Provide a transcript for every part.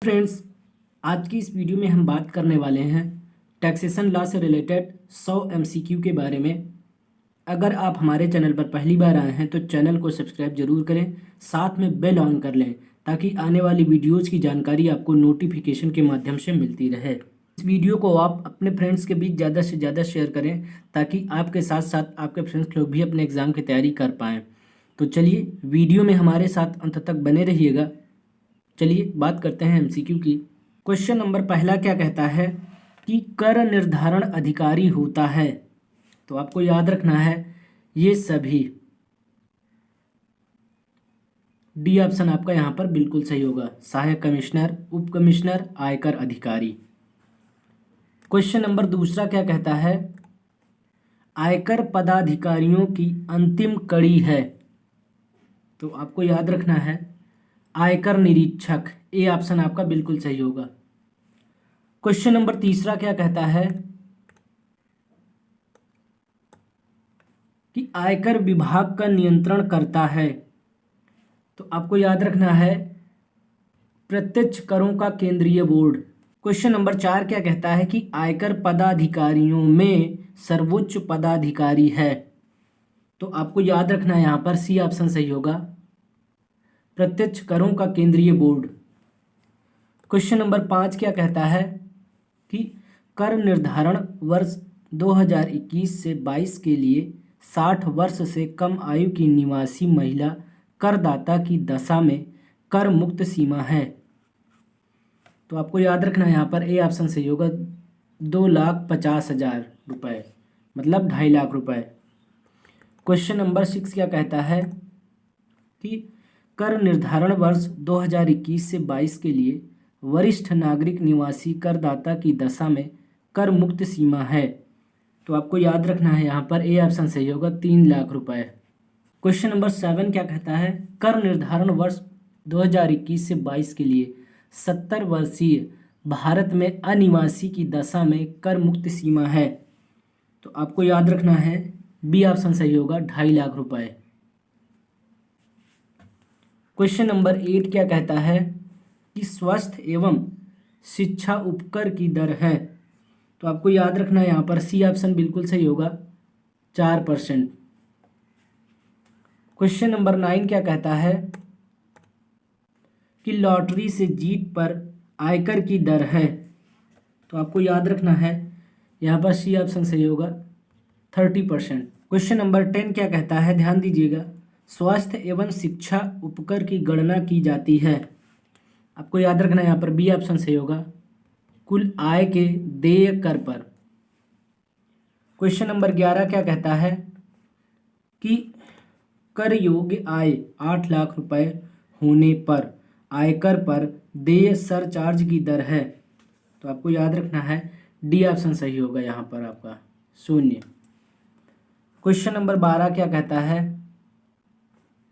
Friends, आज की इस वीडियो में हम बात करने वाले हैं टैक्सेशन लॉ से रिलेटेड 100 एमसीक्यू के बारे में। अगर आप हमारे चैनल पर पहली बार आए हैं तो चैनल को सब्सक्राइब जरूर करें, साथ में बेल ऑन कर लें ताकि आने वाली वीडियोज़ की जानकारी आपको नोटिफिकेशन के माध्यम से मिलती रहे। इस वीडियो को आप अपने फ्रेंड्स के बीच ज़्यादा से ज़्यादा शेयर करें ताकि आपके साथ साथ आपके फ्रेंड्स लोग भी अपने एग्ज़ाम की तैयारी कर पाएँ। तो चलिए वीडियो में हमारे साथ अंत तक बने रहिएगा। चलिए बात करते हैं एमसीक्यू की। क्वेश्चन नंबर पहला क्या कहता है कि कर निर्धारण अधिकारी होता है। तो आपको याद रखना है ये सभी। डी ऑप्शन आपका यहाँ पर बिल्कुल सही होगा, सहायक कमिश्नर, उप कमिश्नर, आयकर अधिकारी। क्वेश्चन नंबर दूसरा क्या कहता है, आयकर पदाधिकारियों की अंतिम कड़ी है। तो आपको याद रखना है आयकर निरीक्षक। ए ऑप्शन आपका बिल्कुल सही होगा। क्वेश्चन नंबर तीसरा क्या कहता है कि आयकर विभाग का नियंत्रण करता है। तो आपको याद रखना है प्रत्यक्ष करों का केंद्रीय बोर्ड। क्वेश्चन नंबर 4 क्या कहता है कि आयकर पदाधिकारियों में सर्वोच्च पदाधिकारी है। तो आपको याद रखना है यहाँ पर सी ऑप्शन सही होगा, प्रत्यक्ष करों का केंद्रीय बोर्ड। क्वेश्चन नंबर 5 क्या कहता है कि कर निर्धारण वर्ष 2021 से 22 के लिए 60 वर्ष से कम आयु की निवासी महिला करदाता की दशा में कर मुक्त सीमा है। तो आपको याद रखना है यहाँ पर ए ऑप्शन सही होगा, 2,50,000 रुपये, मतलब 2.5 लाख रुपए। क्वेश्चन नंबर 6 क्या कहता है कि कर निर्धारण वर्ष 2021 से 22 के लिए वरिष्ठ नागरिक निवासी करदाता की दशा में कर मुक्त सीमा है। तो आपको याद रखना है यहाँ पर ए ऑप्शन सही होगा, 3 लाख रुपए। क्वेश्चन नंबर 7 क्या कहता है, कर निर्धारण वर्ष 2021 से 22 के लिए 70 वर्षीय भारत में अनिवासी की दशा में कर मुक्त सीमा है। तो आपको याद रखना है बी ऑप्शन सही होगा, 2.5 लाख रुपए। क्वेश्चन नंबर 8 क्या कहता है कि स्वास्थ्य एवं शिक्षा उपकर की दर है। तो आपको याद रखना है यहाँ पर सी ऑप्शन बिल्कुल सही होगा, 4%। क्वेश्चन नंबर 9 क्या कहता है कि लॉटरी से जीत पर आयकर की दर है। तो आपको याद रखना है यहाँ पर सी ऑप्शन सही होगा, 30%। क्वेश्चन नंबर 10 क्या कहता है, ध्यान दीजिएगा, स्वास्थ्य एवं शिक्षा उपकर की गणना की जाती है। आपको याद रखना है यहाँ पर बी ऑप्शन सही होगा, कुल आय के देय कर पर। क्वेश्चन नंबर 11 क्या कहता है कि कर योग्य आय 8 लाख रुपए होने पर आयकर पर देय सरचार्ज की दर है। तो आपको याद रखना है डी ऑप्शन सही होगा यहाँ पर आपका 0। क्वेश्चन नंबर 12 क्या कहता है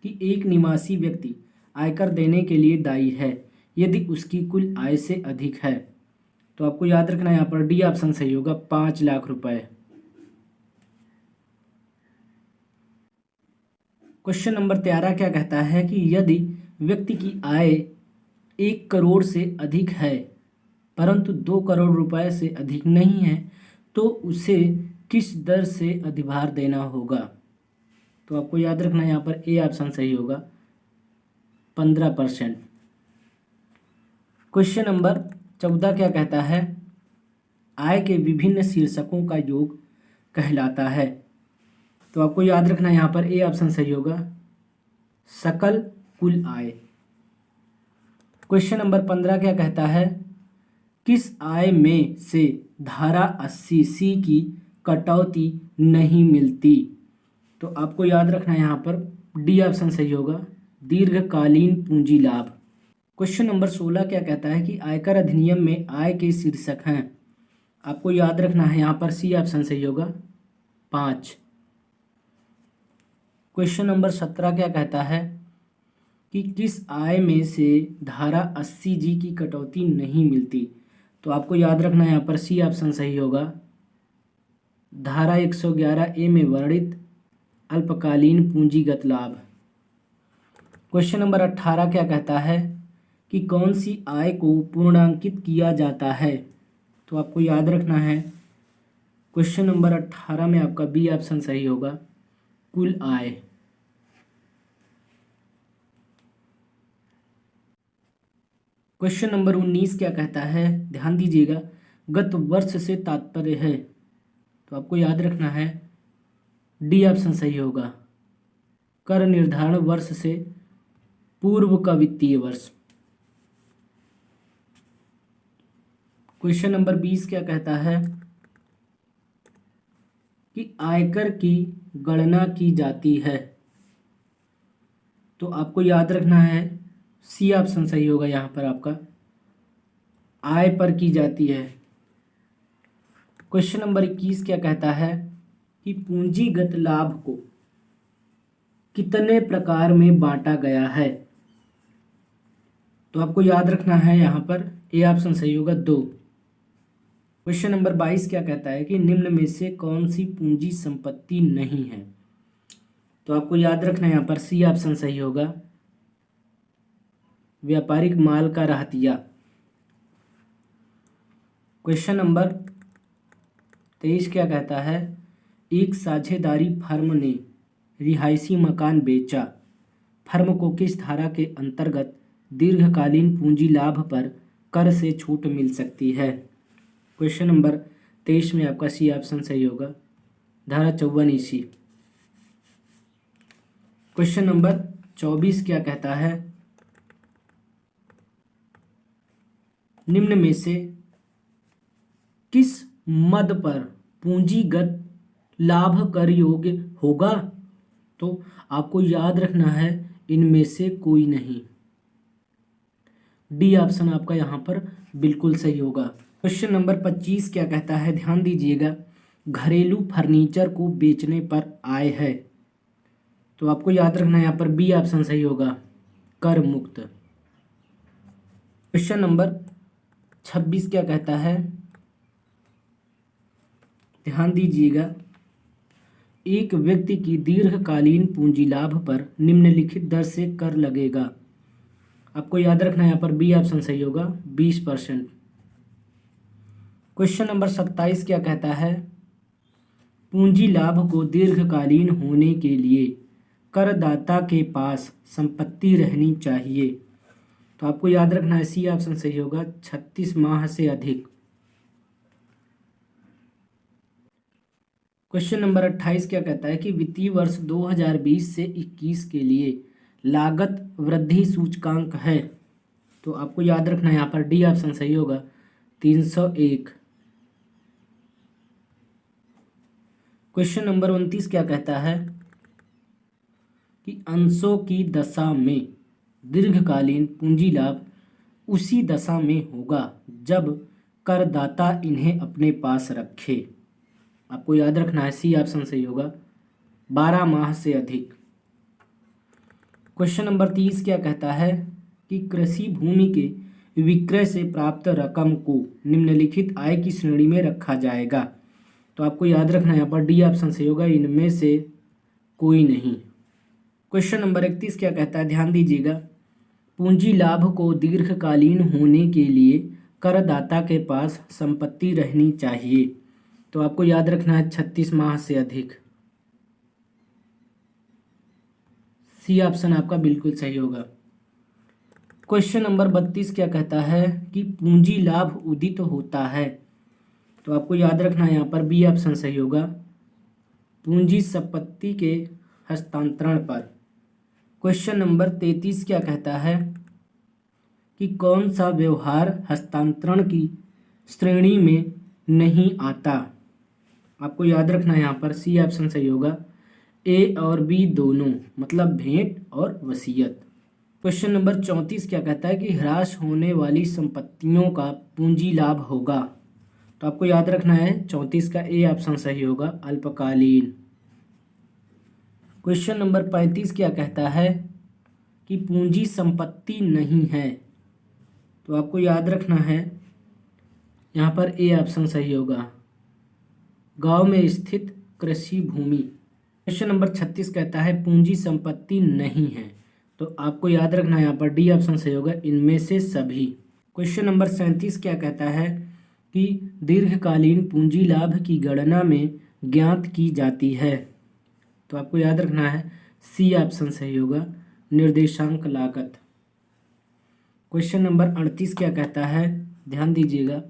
कि एक निवासी व्यक्ति आयकर देने के लिए दायी है यदि उसकी कुल आय से अधिक है। तो आपको याद रखना है यहाँ पर डी ऑप्शन सही होगा, 5 लाख रुपए। क्वेश्चन नंबर 13 क्या कहता है कि यदि व्यक्ति की आय 1 करोड़ से अधिक है परंतु 2 करोड़ रुपए से अधिक नहीं है तो उसे किस दर से अधिभार देना होगा। तो आपको याद रखना है यहाँ पर ए ऑप्शन सही होगा, 15%। क्वेश्चन नंबर 14 क्या कहता है, आय के विभिन्न शीर्षकों का योग कहलाता है। तो आपको याद रखना है यहाँ पर ए ऑप्शन सही होगा, सकल कुल आय। क्वेश्चन नंबर 15 क्या कहता है, किस आय में से धारा 80C की कटौती नहीं मिलती। तो आपको याद रखना है यहाँ पर डी ऑप्शन सही होगा, दीर्घकालीन पूंजी लाभ। क्वेश्चन नंबर 16 क्या कहता है कि आयकर अधिनियम में आय के शीर्षक हैं। आपको याद रखना है यहाँ पर सी ऑप्शन सही होगा, 5। क्वेश्चन नंबर 17 क्या कहता है कि किस आय में से धारा 80G की कटौती नहीं मिलती। तो आपको याद रखना है यहाँ पर सी ऑप्शन सही होगा, धारा 111A में वर्णित अल्पकालीन पूंजीगत लाभ। क्वेश्चन नंबर 18 क्या कहता है कि कौन सी आय को पूर्णांकित किया जाता है? तो आपको याद रखना है क्वेश्चन नंबर 18 में आपका बी ऑप्शन सही होगा, कुल आय। क्वेश्चन नंबर 19 क्या कहता है? ध्यान दीजिएगा, गत वर्ष से तात्पर्य है। तो आपको याद रखना है डी ऑप्शन सही होगा, कर निर्धारण वर्ष से पूर्व का वित्तीय वर्ष। क्वेश्चन नंबर 20 क्या कहता है कि आयकर की गणना की जाती है? तो आपको याद रखना है सी ऑप्शन सही होगा, यहाँ पर आपका आय पर की जाती है। क्वेश्चन नंबर 21 क्या कहता है कि पूंजीगत लाभ को कितने प्रकार में बांटा गया है? तो आपको याद रखना है यहाँ पर ए ऑप्शन सही होगा, 2। क्वेश्चन नंबर 22 क्या कहता है कि निम्न में से कौन सी पूंजी संपत्ति नहीं है? तो आपको याद रखना है यहाँ पर सी ऑप्शन सही होगा, व्यापारिक माल का रहतिया। क्वेश्चन नंबर 23 क्या कहता है? एक साझेदारी फर्म ने रिहायशी मकान बेचा। फर्म को किस धारा के अंतर्गत दीर्घकालीन पूंजी लाभ पर कर से छूट मिल सकती है? क्वेश्चन नंबर 23 में आपका सी ऑप्शन सही होगा, धारा 54 ई। क्वेश्चन नंबर 24 क्या कहता है? निम्न में से किस मद पर पूंजीगत लाभ कर योग्य होगा? तो आपको याद रखना है इनमें से कोई नहीं, डी ऑप्शन आपका यहाँ पर बिल्कुल सही होगा। क्वेश्चन नंबर 25 क्या कहता है? ध्यान दीजिएगा, घरेलू फर्नीचर को बेचने पर आय है। तो आपको याद रखना है यहाँ पर बी ऑप्शन सही होगा, कर मुक्त। क्वेश्चन नंबर 26 क्या कहता है? ध्यान दीजिएगा, एक व्यक्ति की दीर्घकालीन पूंजी लाभ पर निम्नलिखित दर से कर लगेगा। आपको याद रखना है यहाँ पर बी ऑप्शन सही होगा, 20%। क्वेश्चन नंबर 27 क्या कहता है? पूंजी लाभ को दीर्घकालीन होने के लिए करदाता के पास संपत्ति रहनी चाहिए। तो आपको याद रखना है सी ऑप्शन सही होगा, 36 माह से अधिक। क्वेश्चन नंबर 28 क्या कहता है कि वित्तीय वर्ष 2020 से 21 के लिए लागत वृद्धि सूचकांक है? तो आपको याद रखना है यहाँ पर डी ऑप्शन सही होगा, 301। क्वेश्चन नंबर 29 क्या कहता है कि अंशों की दशा में दीर्घकालीन पूंजी लाभ उसी दशा में होगा जब करदाता इन्हें अपने पास रखे। आपको याद रखना है सी ऑप्शन सही होगा, 12 माह से अधिक। क्वेश्चन नंबर 30 क्या कहता है कि कृषि भूमि के विक्रय से प्राप्त रकम को निम्नलिखित आय की श्रेणी में रखा जाएगा। तो आपको याद रखना है यहाँ पर डी ऑप्शन सही होगा, इनमें से कोई नहीं। क्वेश्चन नंबर 31 क्या कहता है? ध्यान दीजिएगा, पूंजी लाभ को दीर्घकालीन होने के लिए करदाता के पास संपत्ति रहनी चाहिए। तो आपको याद रखना है 36 माह से अधिक, सी ऑप्शन आपका बिल्कुल सही होगा। क्वेश्चन नंबर 32 क्या कहता है कि पूंजी लाभ उदित होता है? तो आपको याद रखना है यहाँ पर बी ऑप्शन सही होगा, पूंजी संपत्ति के हस्तांतरण पर। क्वेश्चन नंबर 33 क्या कहता है कि कौन सा व्यवहार हस्तांतरण की श्रेणी में नहीं आता? आपको याद रखना है यहाँ पर सी ऑप्शन सही होगा, ए और बी दोनों, मतलब भेंट और वसीयत। क्वेश्चन नंबर 34 क्या कहता है कि ह्रास होने वाली संपत्तियों का पूंजी लाभ होगा? तो आपको याद रखना है 34 का ए ऑप्शन सही होगा, अल्पकालीन। क्वेश्चन नंबर 35 क्या कहता है कि पूंजी संपत्ति नहीं है? तो आपको याद रखना है यहाँ पर ए ऑप्शन सही होगा, गांव में स्थित कृषि भूमि। क्वेश्चन नंबर 36 कहता है पूंजी संपत्ति नहीं है। तो आपको याद रखना है यहाँ पर डी ऑप्शन सही होगा, इनमें से सभी। क्वेश्चन नंबर 37 क्या कहता है कि दीर्घकालीन पूंजी लाभ की गणना में ज्ञात की जाती है। तो आपको याद रखना है सी ऑप्शन सही होगा, निर्देशांक लागत। क्वेश्चन नंबर 38 क्या कहता है, ध्यान दीजिएगा,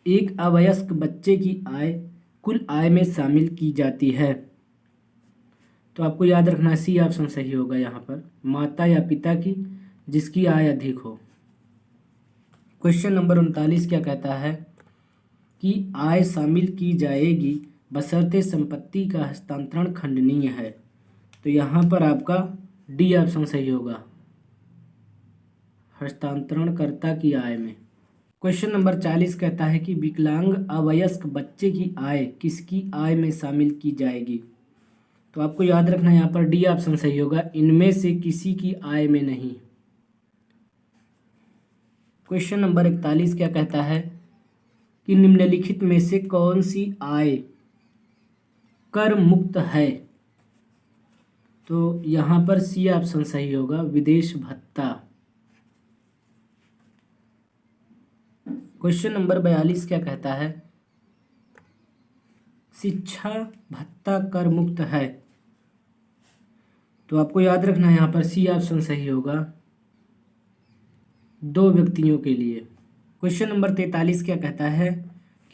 एक अवयस्क बच्चे की आय कुल आय में शामिल की जाती है। तो आपको याद रखना सी ऑप्शन सही होगा यहाँ पर, माता या पिता की जिसकी आय अधिक हो। क्वेश्चन नंबर 39 क्या कहता है कि आय शामिल की जाएगी बशर्ते संपत्ति का हस्तांतरण खंडनीय है। तो यहाँ पर आपका डी ऑप्शन सही होगा, हस्तांतरणकर्ता की आय में। क्वेश्चन नंबर 40 कहता है कि विकलांग अवयस्क बच्चे की आय किसकी आय में शामिल की जाएगी। तो आपको याद रखना है यहाँ पर डी ऑप्शन सही होगा, इनमें से किसी की आय में नहीं। क्वेश्चन नंबर 41 क्या कहता है कि निम्नलिखित में से कौन सी आय कर मुक्त है। तो यहाँ पर सी ऑप्शन सही होगा, विदेश भत्ता। क्वेश्चन नंबर 42 क्या कहता है, शिक्षा भत्ता कर मुक्त है। तो आपको याद रखना है यहाँ पर सी ऑप्शन सही होगा, 2 व्यक्तियों के लिए। क्वेश्चन नंबर 43 क्या कहता है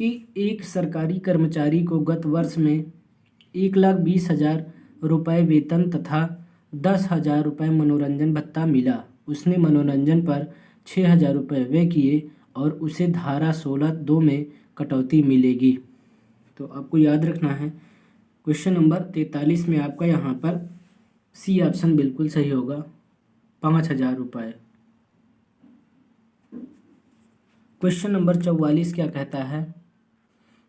कि एक सरकारी कर्मचारी को गत वर्ष में 1,20,000 रुपये वेतन तथा 10,000 रुपये मनोरंजन भत्ता मिला। उसने मनोरंजन पर 6,000 रुपये व्यय किए और उसे धारा 16(2) में कटौती मिलेगी। तो आपको याद रखना है क्वेश्चन नंबर 43 में आपका यहाँ पर सी ऑप्शन बिल्कुल सही होगा, 5,000 रुपये। क्वेश्चन नंबर 44 क्या कहता है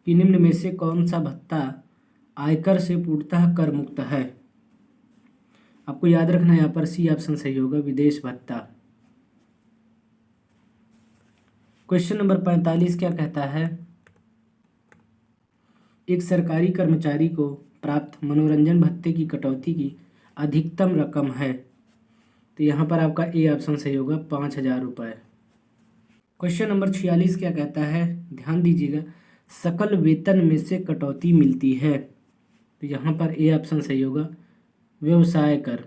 कि निम्न में से कौन सा भत्ता आयकर से पूर्णतः कर मुक्त है। आपको याद रखना है यहाँ पर सी ऑप्शन सही होगा, विदेश भत्ता। क्वेश्चन नंबर 45 क्या कहता है, एक सरकारी कर्मचारी को प्राप्त मनोरंजन भत्ते की कटौती की अधिकतम रकम है। तो यहाँ पर आपका ए ऑप्शन सही होगा, 5,000 रुपये। क्वेश्चन नंबर 46 क्या कहता है, ध्यान दीजिएगा, सकल वेतन में से कटौती मिलती है। तो यहाँ पर ए ऑप्शन सही होगा, व्यवसाय कर।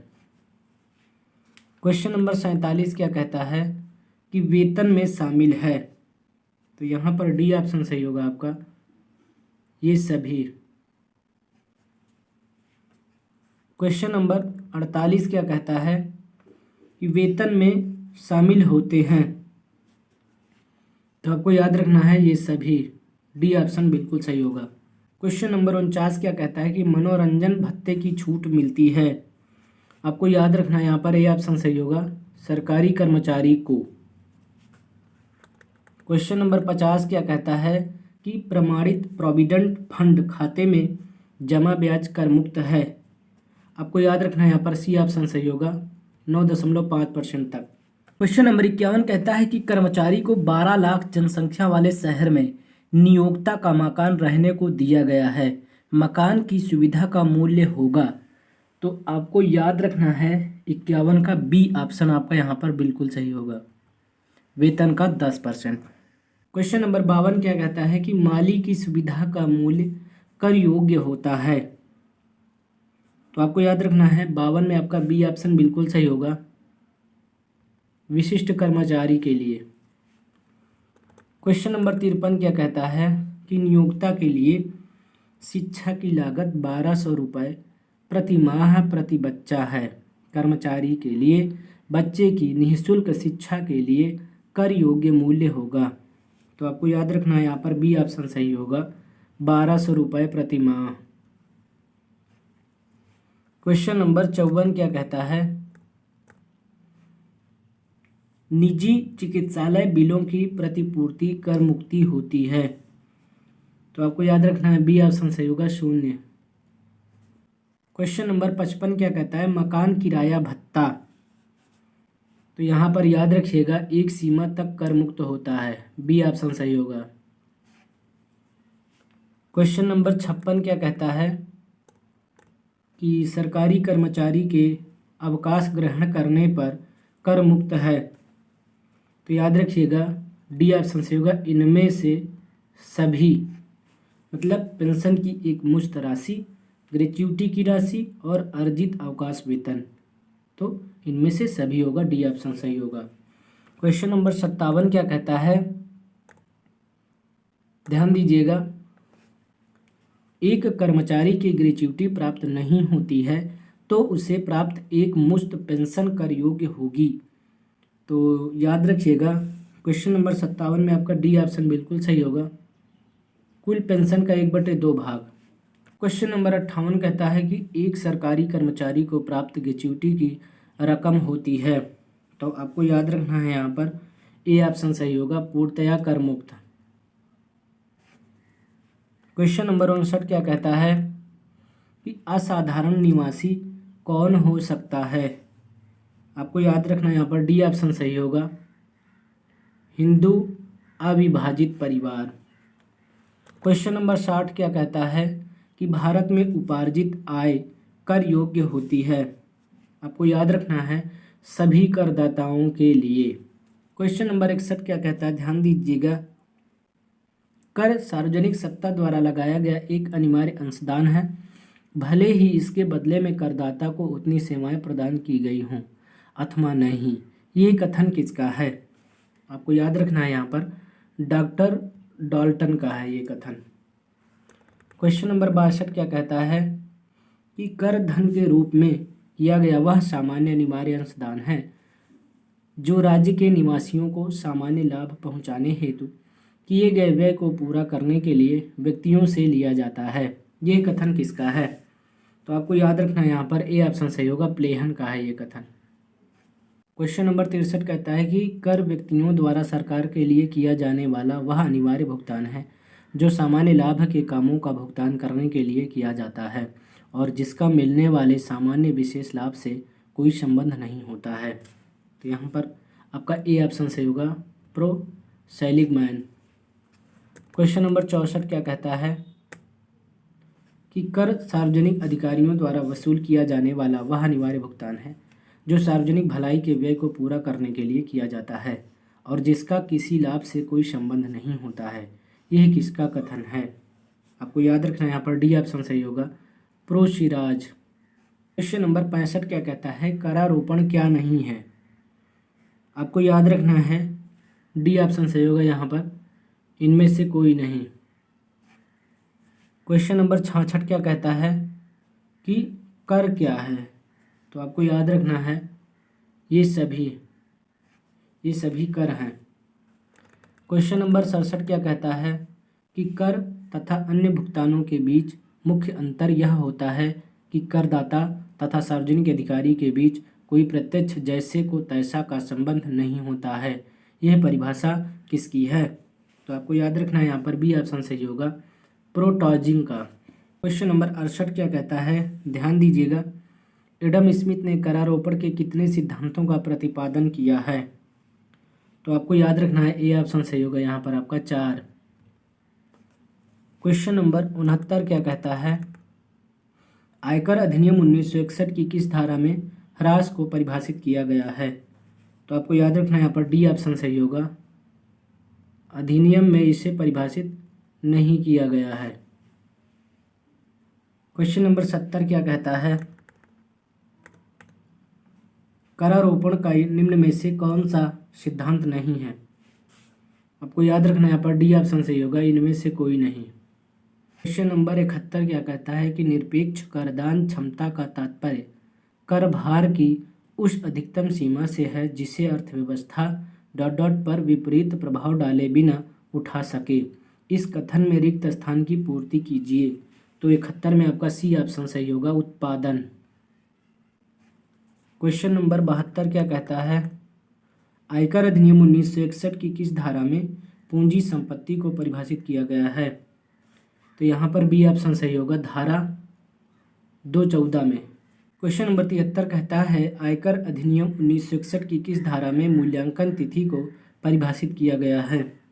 क्वेश्चन नंबर 47 क्या कहता है कि वेतन में शामिल है। तो यहाँ पर डी ऑप्शन सही होगा आपका, ये सभी। क्वेश्चन नंबर 48 क्या कहता है कि वेतन में शामिल होते हैं। तो आपको याद रखना है ये सभी, डी ऑप्शन बिल्कुल सही होगा। क्वेश्चन नंबर 49 क्या कहता है कि मनोरंजन भत्ते की छूट मिलती है। आपको याद रखना है यहाँ पर ए ऑप्शन सही होगा, सरकारी कर्मचारी को। क्वेश्चन नंबर 50 क्या कहता है कि प्रमाणित प्रोविडेंट फंड खाते में जमा ब्याज कर मुक्त है। आपको याद रखना है यहाँ पर सी ऑप्शन सही होगा, 9.5% तक। क्वेश्चन नंबर 51 कहता है कि कर्मचारी को 12 लाख जनसंख्या वाले शहर में नियोक्ता का मकान रहने को दिया गया है, मकान की सुविधा का मूल्य होगा। तो आपको याद रखना है 51 का बी ऑप्शन आपका यहाँ पर बिल्कुल सही होगा, वेतन का 10%। क्वेश्चन नंबर 52 क्या कहता है कि माली की सुविधा का मूल्य कर योग्य होता है। तो आपको याद रखना है 52 में आपका बी ऑप्शन बिल्कुल सही होगा, विशिष्ट कर्मचारी के लिए। क्वेश्चन नंबर 53 क्या कहता है कि नियोक्ता के लिए शिक्षा की लागत 1,200 रुपये प्रति माह प्रति बच्चा है। कर्मचारी के लिए बच्चे की निःशुल्क शिक्षा के लिए कर योग्य मूल्य होगा। तो आपको याद रखना है यहाँ पर बी ऑप्शन सही होगा, 1,200 रुपये प्रति माह। क्वेश्चन नंबर 54 क्या कहता है, निजी चिकित्सालय बिलों की प्रतिपूर्ति कर मुक्ति होती है। तो आपको याद रखना है बी ऑप्शन सही होगा, 0। क्वेश्चन नंबर 55 क्या कहता है, मकान किराया भत्ता। तो यहाँ पर याद रखिएगा एक सीमा तक कर मुक्त होता है, बी ऑप्शन सही होगा। क्वेश्चन नंबर 56 क्या कहता है कि सरकारी कर्मचारी के अवकाश ग्रहण करने पर कर मुक्त है। तो याद रखिएगा डी ऑप्शन सही होगा, इनमें से सभी। मतलब पेंशन की एक मुश्त राशि, ग्रेच्युटी की राशि और अर्जित अवकाश वेतन, तो इनमें से सभी होगा, डी ऑप्शन सही होगा। क्वेश्चन नंबर 57 क्या कहता है, ध्यान दीजिएगा, एक कर्मचारी की ग्रेच्युटी प्राप्त नहीं होती है तो उसे प्राप्त एक मुश्त पेंशन कर योग्य होगी। तो याद रखिएगा क्वेश्चन नंबर 57 में आपका डी ऑप्शन बिल्कुल सही होगा, कुल पेंशन का 1/2 भाग। क्वेश्चन नंबर 58 कहता है कि एक सरकारी कर्मचारी को प्राप्त ग्रेच्युटी की रकम होती है। तो आपको याद रखना है यहाँ पर ए ऑप्शन सही होगा, पूर्णतया कर मुक्त। क्वेश्चन नंबर 59 क्या कहता है कि असाधारण निवासी कौन हो सकता है। आपको याद रखना है यहाँ पर डी ऑप्शन सही होगा, हिंदू अविभाजित परिवार। क्वेश्चन नंबर 60 क्या कहता है कि भारत में उपार्जित आय कर योग्य होती है। आपको याद रखना है सभी करदाताओं के लिए। क्वेश्चन नंबर 61 क्या कहता है, ध्यान दीजिएगा, कर सार्वजनिक सत्ता द्वारा लगाया गया एक अनिवार्य अंशदान है, भले ही इसके बदले में करदाता को उतनी सेवाएं प्रदान की गई हों अथवा नहीं। ये कथन किसका है। आपको याद रखना है यहाँ पर डॉक्टर डॉल्टन का है ये कथन। क्वेश्चन नंबर 62 क्या कहता है कि कर धन के रूप में किया गया वह सामान्य अनिवार्य अंशदान है जो राज्य के निवासियों को सामान्य लाभ पहुंचाने हेतु किए गए व्यय को पूरा करने के लिए व्यक्तियों से लिया जाता है। यह कथन किसका है। तो आपको याद रखना है यहाँ पर ए ऑप्शन सही होगा, प्लेहन का है ये कथन। क्वेश्चन नंबर 63 कहता है कि कर व्यक्तियों द्वारा सरकार के लिए किया जाने वाला वह अनिवार्य भुगतान है जो सामान्य लाभ के कामों का भुगतान करने के लिए किया जाता है और जिसका मिलने वाले सामान्य विशेष लाभ से कोई संबंध नहीं होता है। तो यहाँ पर आपका ए ऑप्शन सही होगा, प्रो सेलिगमैन। क्वेश्चन नंबर 64 क्या कहता है कि कर सार्वजनिक अधिकारियों द्वारा वसूल किया जाने वाला वह अनिवार्य भुगतान है जो सार्वजनिक भलाई के व्यय को पूरा करने के लिए किया जाता है और जिसका किसी लाभ से कोई संबंध नहीं होता है। यह किसका कथन है। आपको याद रखना है यहाँ पर डी ऑप्शन सही होगा, प्रो सिराज। क्वेश्चन नंबर 65 क्या कहता है, करारोपण क्या नहीं है। आपको याद रखना है डी ऑप्शन सही होगा यहाँ पर, इनमें से कोई नहीं। क्वेश्चन नंबर 66 क्या कहता है कि कर क्या है। तो आपको याद रखना है ये सभी कर हैं। क्वेश्चन नंबर 67 क्या कहता है कि कर तथा अन्य भुगतानों के बीच मुख्य अंतर यह होता है कि करदाता तथा सार्वजनिक अधिकारी के बीच कोई प्रत्यक्ष जैसे को तैसा का संबंध नहीं होता है। यह परिभाषा किसकी है। तो आपको याद रखना है यहाँ पर बी ऑप्शन सही होगा, प्रोटॉजिंग का। क्वेश्चन नंबर 68 क्या कहता है, ध्यान दीजिएगा, एडम स्मिथ ने करारोपण के कितने सिद्धांतों का प्रतिपादन किया है। तो आपको याद रखना है ए ऑप्शन सही होगा यहाँ पर आपका 4। क्वेश्चन नंबर 69 क्या कहता है, आयकर अधिनियम 1961 की किस धारा में ह्रास को परिभाषित किया गया है। तो आपको याद रखना है यहाँ पर डी ऑप्शन सही होगा, अधिनियम में इसे परिभाषित नहीं किया गया है। क्वेश्चन नंबर 70 क्या कहता है, करारोपण का निम्न में से कौन सा सिद्धांत नहीं है। आपको याद रखना है यहाँ पर डी ऑप्शन सही होगा, इनमें से कोई नहीं। क्वेश्चन नंबर 71 क्या कहता है कि निरपेक्ष करदान क्षमता का तात्पर्य कर भार की उस अधिकतम सीमा से है जिसे अर्थव्यवस्था ... पर विपरीत प्रभाव डाले बिना उठा सके। इस कथन में रिक्त स्थान की पूर्ति कीजिए। तो 71 में आपका सी ऑप्शन सही होगा, उत्पादन। क्वेश्चन नंबर 72 क्या कहता है, आयकर अधिनियम 1961 की किस धारा में पूंजी संपत्ति को परिभाषित किया गया है। तो यहाँ पर बी ऑप्शन सही होगा, धारा 214 में। क्वेश्चन नंबर 73 कहता है, आयकर अधिनियम 1961 की किस धारा में मूल्यांकन तिथि को परिभाषित किया गया है।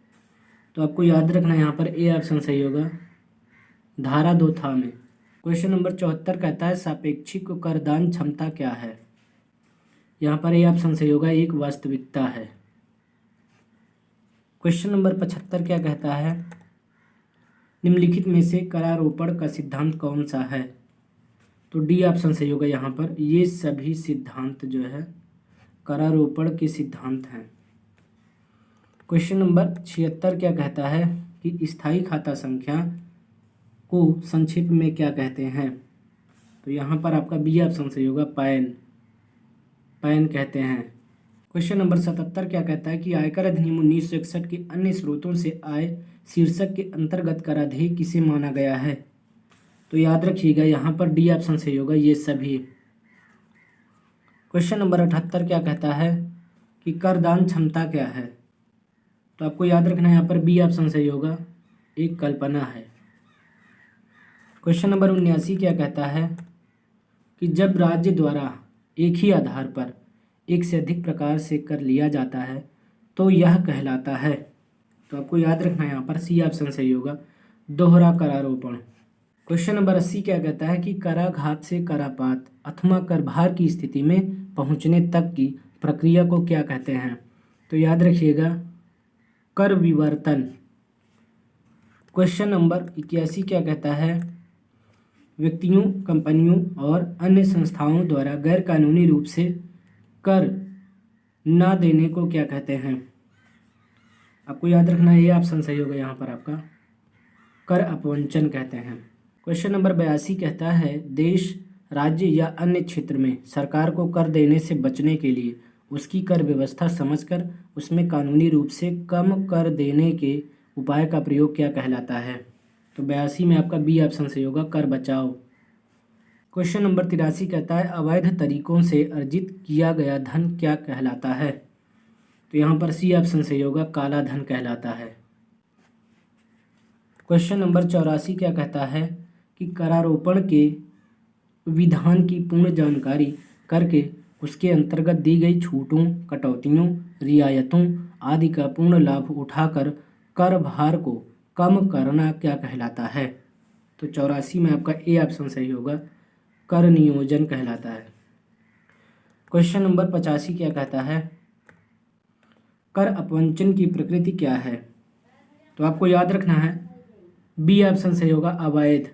तो आपको याद रखना है यहाँ पर ए ऑप्शन सही होगा, धारा 2 था में। क्वेश्चन नंबर 74 कहता है, सापेक्षिक करदान क्षमता क्या है। यहाँ पर ए ऑप्शन सही होगा, एक वास्तविकता है। क्वेश्चन नंबर 75 क्या कहता है, निम्नलिखित में से करारोपण का सिद्धांत कौन सा है? तो डी ऑप्शन सही होगा यहाँ पर, ये सभी सिद्धांत जो है करारोपण के सिद्धांत हैं। क्वेश्चन नंबर 76 क्या कहता है कि स्थायी खाता संख्या को संक्षेप में क्या कहते हैं? तो यहाँ पर आपका बी ऑप्शन सही होगा, पैन कहते हैं। क्वेश्चन नंबर 77 क्या कहता है कि आयकर अधिनियम 1961 के अन्य स्रोतों से आय शीर्षक के अंतर्गत कराधान किसे माना गया है? तो याद रखिएगा यहाँ पर डी ऑप्शन सही होगा, ये सभी। क्वेश्चन नंबर 78 क्या कहता है कि करदान क्षमता क्या है? तो आपको याद रखना है यहाँ पर बी ऑप्शन सही होगा, एक कल्पना है। क्वेश्चन नंबर 79 क्या कहता है कि जब राज्य द्वारा एक ही आधार पर एक से अधिक प्रकार से कर लिया जाता है तो यह कहलाता है? तो आपको याद रखना है यहाँ पर सी ऑप्शन सही होगा, दोहरा करारोपण। क्वेश्चन नंबर 80 क्या कहता है कि कराघात से करापात अथवा करभार की स्थिति में पहुंचने तक की प्रक्रिया को क्या कहते हैं? तो याद रखिएगा, कर विवर्तन। क्वेश्चन नंबर 81 क्या कहता है, व्यक्तियों, कंपनियों और अन्य संस्थाओं द्वारा गैर कानूनी रूप से कर ना देने को क्या कहते हैं? आपको याद रखना है, ये ऑप्शन सही होगा यहाँ पर आपका, कर अपवंचन कहते हैं। क्वेश्चन नंबर 82 कहता है देश, राज्य या अन्य क्षेत्र में सरकार को कर देने से बचने के लिए उसकी कर व्यवस्था समझकर उसमें कानूनी रूप से कम कर देने के उपाय का प्रयोग क्या कहलाता है? तो 82 में आपका बी ऑप्शन सही होगा, कर बचाव। क्वेश्चन नंबर 83 कहता है अवैध तरीकों से अर्जित किया गया धन क्या कहलाता है? तो यहाँ पर सी ऑप्शन सही होगा, काला धन कहलाता है। क्वेश्चन नंबर 84 क्या कहता है कि करारोपण के विधान की पूर्ण जानकारी करके उसके अंतर्गत दी गई छूटों, कटौतियों, रियायतों आदि का पूर्ण लाभ उठाकर कर भार को कम करना क्या कहलाता है? तो 84 में आपका ए ऑप्शन सही होगा, कर नियोजन कहलाता है। क्वेश्चन नंबर 85 क्या कहता है, कर अपवंचन की प्रकृति क्या है? तो आपको याद रखना है, बी ऑप्शन सही होगा, अवैध।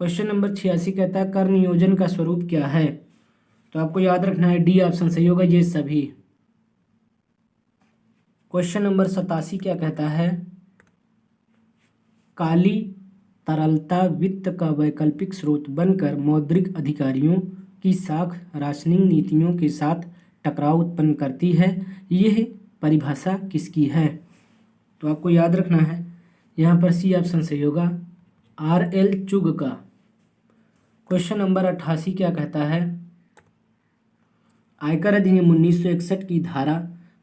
क्वेश्चन नंबर 86 कहता है कर नियोजन का स्वरूप क्या है? तो आपको याद रखना है, डी ऑप्शन सही होगा, ये सभी। क्वेश्चन नंबर 87 क्या कहता है, काली तरलता वित्त का वैकल्पिक स्रोत बनकर मौद्रिक अधिकारियों की साख राशनिंग नीतियों के साथ टकराव उत्पन्न करती है, यह परिभाषा किसकी है? तो आपको याद रखना है, यहाँ पर सी ऑप्शन सही होगा, R.L. चुग का। क्वेश्चन नंबर 88 क्या कहता है, आयकर अधिनियम 1961 की धारा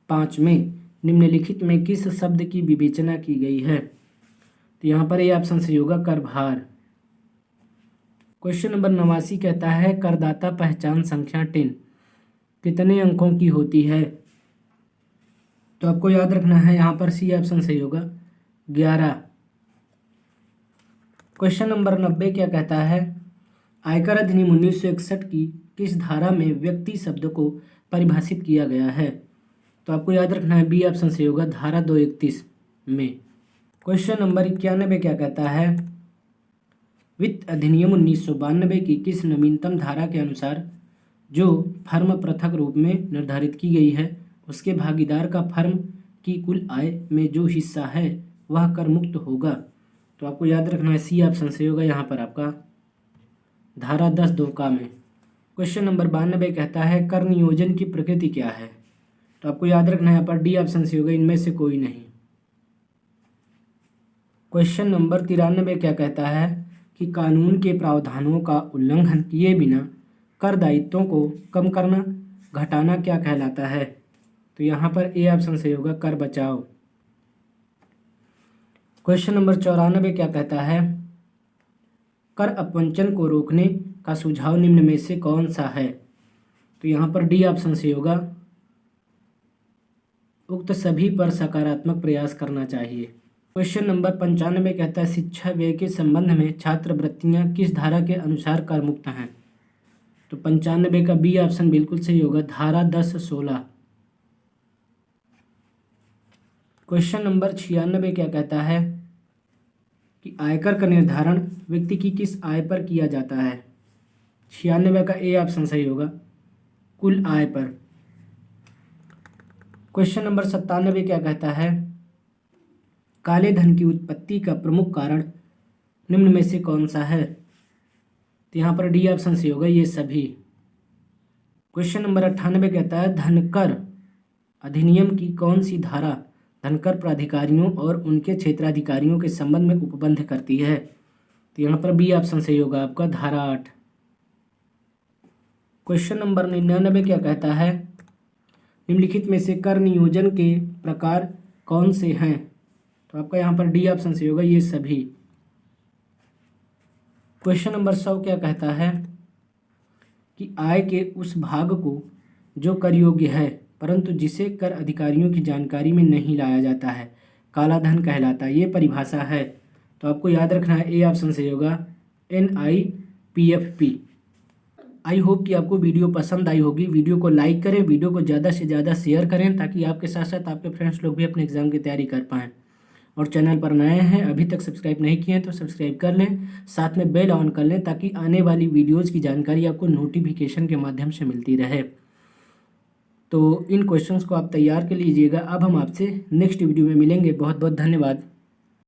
5 में निम्नलिखित में किस शब्द की विवेचना की गई है? तो यहाँ पर ये ऑप्शन सही होगा, कर भार। क्वेश्चन नंबर 89 कहता है करदाता पहचान संख्या टिन कितने अंकों की होती है? तो आपको याद रखना है, यहाँ पर सी ऑप्शन सही होगा, 11। क्वेश्चन नंबर 90 क्या कहता है, आयकर अधिनियम 1961 की किस धारा में व्यक्ति शब्द को परिभाषित किया गया है? तो आपको याद रखना है, बी ऑप्शन सही होगा, धारा 231 में। क्वेश्चन नंबर 91 क्या कहता है, वित्त अधिनियम 1992 की किस नवीनतम धारा के अनुसार जो फर्म पृथक रूप में निर्धारित की गई है उसके भागीदार का फर्म की कुल आय में जो हिस्सा है वह कर मुक्त होगा? तो आपको याद रखना है, सी ऑप्शन सही होगा, यहाँ पर आपका धारा 10(2) में। क्वेश्चन नंबर 92 कहता है कर नियोजन की प्रकृति क्या है? तो आपको याद रखना है, यहाँ पर डी ऑप्शन सही होगा, इनमें से कोई नहीं। क्वेश्चन नंबर 93 क्या कहता है कि कानून के प्रावधानों का उल्लंघन किए बिना कर दायित्वों को कम करना, घटाना क्या कहलाता है? तो यहाँ पर ए ऑप्शन सही होगा, कर बचाव। क्वेश्चन नंबर 94 क्या कहता है, कर अपवंचन को रोकने का सुझाव निम्न में से कौन सा है? तो यहाँ पर डी ऑप्शन सही होगा, उक्त सभी पर सकारात्मक प्रयास करना चाहिए। क्वेश्चन नंबर 95 कहता है शिक्षा व्यय के संबंध में छात्रवृत्तियां किस धारा के अनुसार कर मुक्त हैं? तो 95 का बी ऑप्शन बिल्कुल सही होगा, धारा 10-16। क्वेश्चन नंबर 96 क्या कहता है कि आयकर का निर्धारण व्यक्ति की किस आय पर किया जाता है। 96 का ए ऑप्शन सही होगा, कुल आय पर। क्वेश्चन नंबर 97 क्या कहता है, काले धन की उत्पत्ति का प्रमुख कारण निम्न में से कौन सा है। तो यहाँ पर डी ऑप्शन सही होगा, ये सभी। क्वेश्चन नंबर 98 कहता है, धनकर अधिनियम की कौन सी धारा धनकर प्राधिकारियों और उनके क्षेत्राधिकारियों के संबंध में उपबंध करती है। तो यहाँ पर बी ऑप्शन सही होगा आपका, धारा 8। क्वेश्चन नंबर 99 क्या कहता है, निम्नलिखित में से कर नियोजन के प्रकार कौन से हैं। तो आपका यहाँ पर डी ऑप्शन सही होगा, ये सभी। क्वेश्चन नंबर 100 क्या कहता है कि आय के उस भाग को जो कर योग्य है परंतु जिसे कर अधिकारियों की जानकारी में नहीं लाया जाता है काला धन कहलाता है। ये परिभाषा है, तो आपको याद रखना है, ए ऑप्शन सही होगा, NIPFP। आई होप कि आपको वीडियो पसंद आई होगी। वीडियो को लाइक करें, वीडियो को ज़्यादा से ज़्यादा शेयर करें ताकि आपके साथ साथ आपके फ्रेंड्स लोग भी अपने एग्ज़ाम की तैयारी कर पाएँ। और चैनल पर नए हैं, अभी तक सब्सक्राइब नहीं किए हैं तो सब्सक्राइब कर लें, साथ में बेल ऑन कर लें ताकि आने वाली वीडियोज़ की जानकारी आपको नोटिफिकेशन के माध्यम से मिलती रहे। तो इन क्वेश्चंस को आप तैयार कर लीजिएगा। अब हम आपसे नेक्स्ट वीडियो में मिलेंगे। बहुत बहुत धन्यवाद।